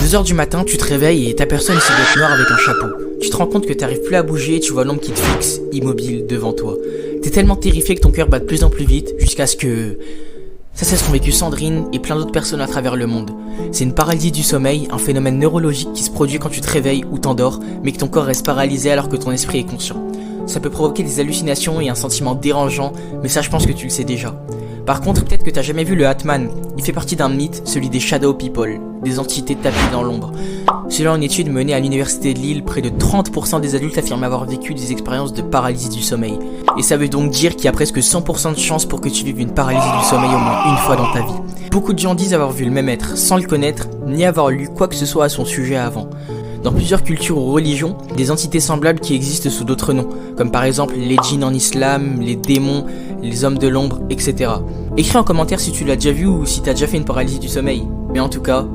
2 heures du matin, tu te réveilles et t'aperçois une silhouette noire avec un chapeau. Tu te rends compte que t'arrives plus à bouger et tu vois l'ombre qui te fixe, immobile, devant toi. T'es tellement terrifié que ton cœur bat de plus en plus vite, jusqu'à ce que... Ça c'est ce qu'ont vécu Sandrine et plein d'autres personnes à travers le monde. C'est une paralysie du sommeil, un phénomène neurologique qui se produit quand tu te réveilles ou t'endors, mais que ton corps reste paralysé alors que ton esprit est conscient. Ça peut provoquer des hallucinations et un sentiment dérangeant, mais ça je pense que tu le sais déjà. Par contre, peut-être que t'as jamais vu le Hatman. Il fait partie d'un mythe, celui des Shadow People, des entités tapées dans l'ombre. Selon une étude menée à l'université de Lille, près de 30% des adultes affirment avoir vécu des expériences de paralysie du sommeil. Et ça veut donc dire qu'il y a presque 100% de chances pour que tu vives une paralysie du sommeil au moins une fois dans ta vie. Beaucoup de gens disent avoir vu le même être sans le connaître, ni avoir lu quoi que ce soit à son sujet avant. Dans plusieurs cultures ou religions, des entités semblables qui existent sous d'autres noms, comme par exemple les djinns en islam, les démons, les hommes de l'ombre, etc. Écris en commentaire si tu l'as déjà vu ou si t'as déjà fait une paralysie du sommeil. Mais en tout cas,